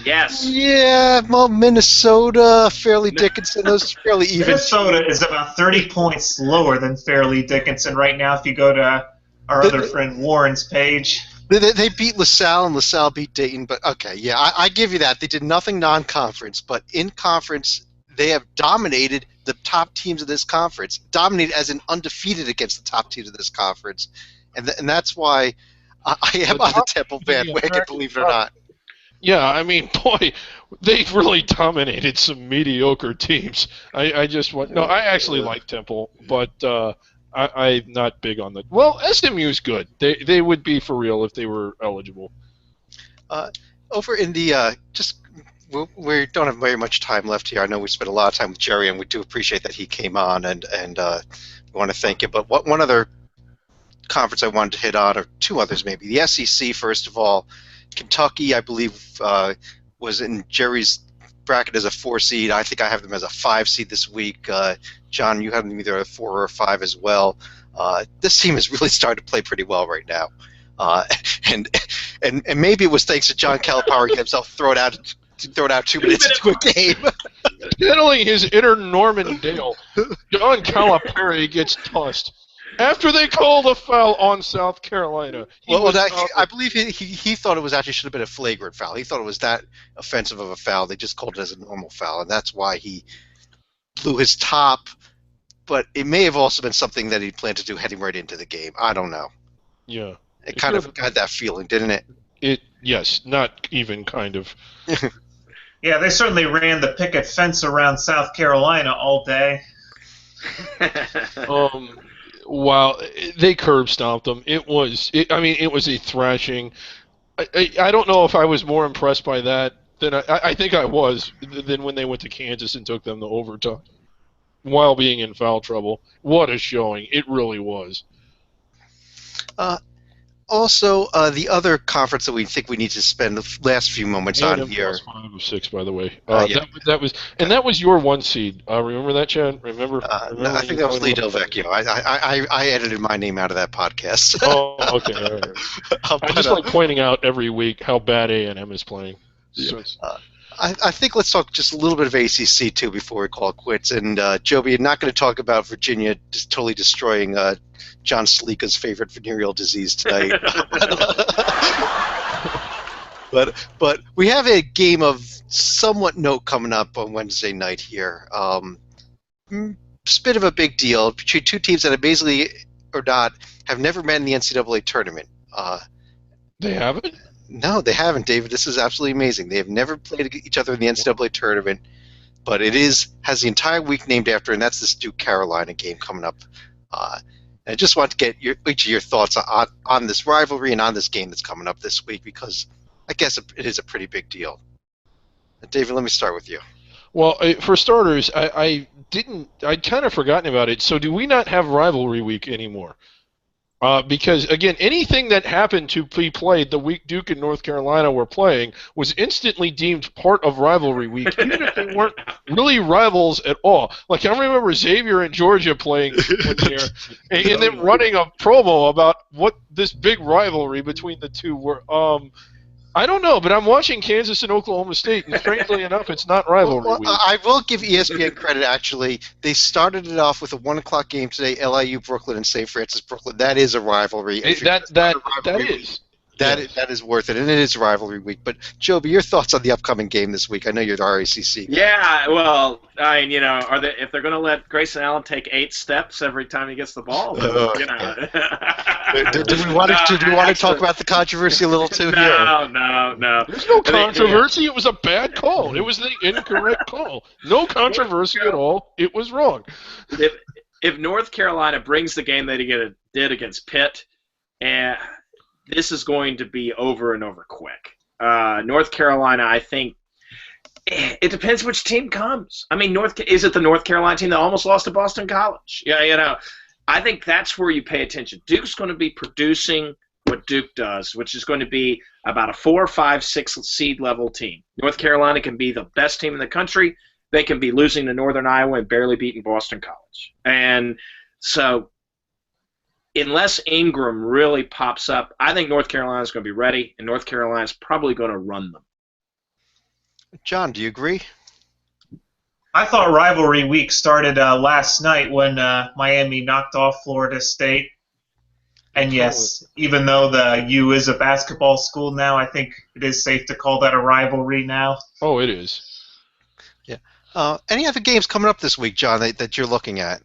Yes. Yeah, well, Minnesota, Fairleigh Dickinson, those are fairly even. Minnesota is about 30 points lower than Fairleigh Dickinson right now if you go to our other friend Warren's page. They beat LaSalle, and LaSalle beat Dayton, but okay, yeah, I give you that. They did nothing non-conference, but in conference, they have dominated the top teams of this conference, dominated as in undefeated against the top teams of this conference, and that's why I am on the Temple bandwagon, believe it or not. Yeah, I mean, boy, they really dominated some mediocre teams. I actually like Temple, but I'm not big on the. Well, SMU's good. They would be for real if they were eligible. Over in the we don't have very much time left here. I know we spent a lot of time with Jerry, and we do appreciate that he came on, and we want to thank him. But one other conference I wanted to hit on, or two others maybe. The SEC, first of all. Kentucky, I believe, was in Jerry's bracket as a 4 seed. I think I have them as a 5 seed this week. John, you have them either a 4 or a 5 as well. This team is really starting to play pretty well right now. And maybe it was thanks to John Calipari getting himself thrown out 2 minutes into a game. Channeling his inner Norman Dale, John Calipari gets tossed. After they called a foul on South Carolina. I believe he thought it was actually should have been a flagrant foul. He thought it was that offensive of a foul. They just called it as a normal foul, and that's why he blew his top. But it may have also been something that he planned to do heading right into the game. I don't know. Yeah. It kind of had that feeling, didn't it? Yes, not even kind of. Yeah, they certainly ran the picket fence around South Carolina all day. Wow, they curb stomped them. It was a thrashing. I don't know if I was more impressed by that than I think I was than when they went to Kansas and took them to overtime while being in foul trouble. What a showing. It really was. Also, the other conference that we think we need to spend the last few moments on here. 5 of 6, by the way. Yeah. That was your 1 seed. Remember that, Chad? Remember? No, I think that was Lee Del Vecchio. I edited my name out of that podcast. Oh, okay. All right. I just like pointing out every week how bad A&M is playing. So I think let's talk just a little bit of ACC too before we call it quits. And Joby, you're not going to talk about Virginia just totally destroying John Salika's favorite venereal disease tonight. but we have a game of somewhat note coming up on Wednesday night here. It's a bit of a big deal between two teams that basically or not have never met in the NCAA tournament. They haven't? No, they haven't, David. This is absolutely amazing. They have never played each other in the NCAA tournament, but it has the entire week named after, and that's this Duke Carolina game coming up. I just want to get each of your thoughts on this rivalry and on this game that's coming up this week, because I guess it is a pretty big deal. David, let me start with you. Well, for starters, I'd kind of forgotten about it. So do we not have rivalry week anymore? Because, again, anything that happened to be played the week Duke and North Carolina were playing was instantly deemed part of rivalry week, even if they weren't really rivals at all. Like, I remember Xavier and Georgia playing one year, and then running a promo about what this big rivalry between the two were. I don't know, but I'm watching Kansas and Oklahoma State, and strangely enough, it's not rivalry week. I will give ESPN credit, actually. They started it off with a 1 o'clock game today, LIU Brooklyn and St. Francis Brooklyn. That is a rivalry. That is worth it, and it is rivalry week. But, Joby, your thoughts on the upcoming game this week? I know you're the RACC. Yeah, well, if they're going to let Grayson Allen take 8 steps every time he gets the ball, Do we want to talk about the controversy a little too here? No. There's no controversy. It was a bad call. It was the incorrect call. No controversy at all. It was wrong. If North Carolina brings the game that he did against Pitt, this is going to be over and over quick. North Carolina, I think, it depends which team comes. I mean, is it the North Carolina team that almost lost to Boston College? Yeah, I think that's where you pay attention. Duke's going to be producing what Duke does, which is going to be about a 4, 5, 6 seed level team. North Carolina can be the best team in the country. They can be losing to Northern Iowa and barely beating Boston College. And so unless Ingram really pops up, I think North Carolina's going to be ready, and North Carolina's probably going to run them. John, do you agree? I thought rivalry week started last night when Miami knocked off Florida State. And yes, even though the U is a basketball school now, I think it is safe to call that a rivalry now. Oh, it is. Yeah. Any other games coming up this week, John, that you're looking at?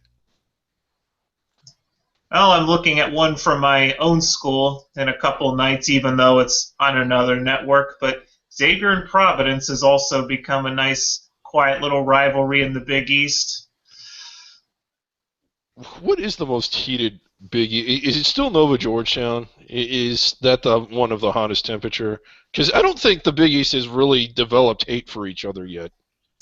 Well, I'm looking at one from my own school in a couple nights, even though it's on another network. But Xavier and Providence has also become a nice, quiet little rivalry in the Big East. What is the most heated Big East? Is it still Nova Georgetown? Is that the one of the hottest temperature? Because I don't think the Big East has really developed hate for each other yet.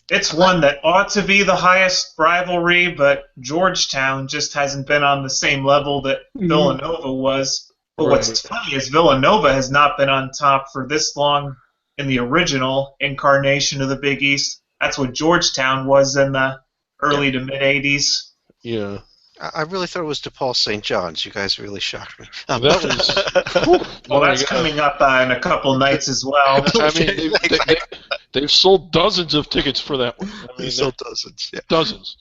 It's one that ought to be the highest rivalry, but Georgetown just hasn't been on the same level that Villanova was. But what's funny is Villanova has not been on top for this long in the original incarnation of the Big East. That's what Georgetown was in the early to mid-'80s. Yeah. I really thought it was DePaul St. John's. You guys really shocked me. That was. Well, that's coming up in a couple nights as well. I mean, they've sold dozens of tickets for that one. They sold dozens. Yeah. Dozens.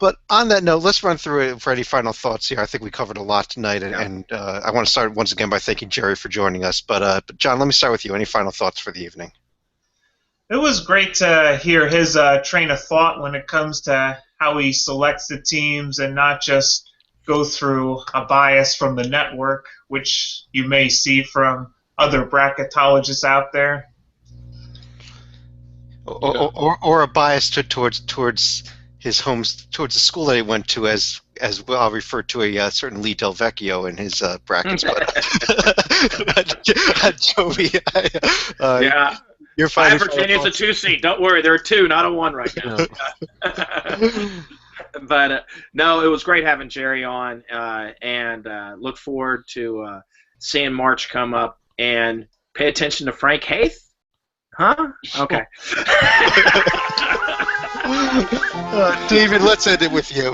But on that note, let's run through it for any final thoughts here. I think we covered a lot tonight, and I want to start once again by thanking Jerry for joining us. But John, let me start with you. Any final thoughts for the evening? It was great to hear his train of thought when it comes to how he selects the teams and not just go through a bias from the network, which you may see from other bracketologists out there. Or a bias towards his homes, towards the school that he went to, as well. I'll refer to a certain Lee Del Vecchio in his brackets. But Joey, yeah. You're fine. Virginia's a 2 seed. Don't worry, they're a 2, not a 1 right now. But no, it was great having Jerry on, and look forward to seeing March come up. And pay attention to Frank Haith. Huh? Okay. David, let's end it with you.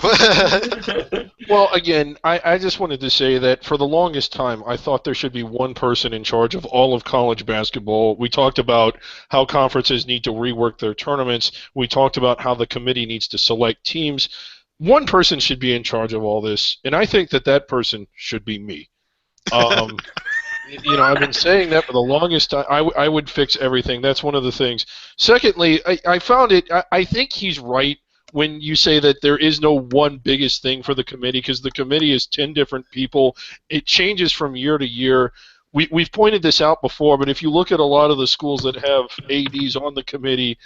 Well, again, I just wanted to say that for the longest time, I thought there should be one person in charge of all of college basketball. We talked about how conferences need to rework their tournaments. We talked about how the committee needs to select teams. One person should be in charge of all this, and I think that person should be me. I've been saying that for the longest time. I would fix everything. That's one of the things. Secondly, I found it. I think he's right when you say that there is no one biggest thing for the committee, because the committee is 10 different people. It changes from year to year. We've pointed this out before, but if you look at a lot of the schools that have ADs on the committee,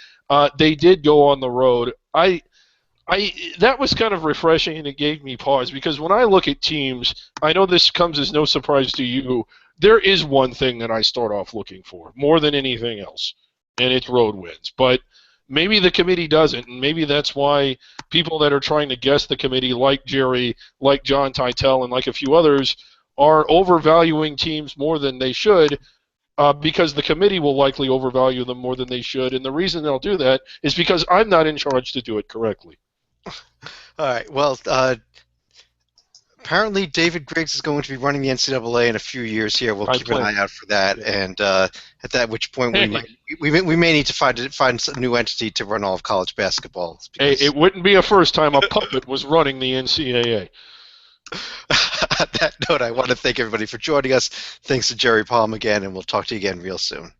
they did go on the road. That was kind of refreshing, and it gave me pause, because when I look at teams, I know this comes as no surprise to you, there is one thing that I start off looking for more than anything else, and it's road wins. But maybe the committee doesn't, and maybe that's why people that are trying to guess the committee, like Jerry, like John Teitel, and like a few others, are overvaluing teams more than they should, because the committee will likely overvalue them more than they should. And the reason they'll do that is because I'm not in charge to do it correctly. All right. Well, apparently David Griggs is going to be running the NCAA in a few years here. We'll keep an eye out for that, and at which point we may need to find a new entity to run all of college basketball. Hey, it wouldn't be a first time a puppet was running the NCAA. On that note, I want to thank everybody for joining us. Thanks to Jerry Palm again, and we'll talk to you again real soon.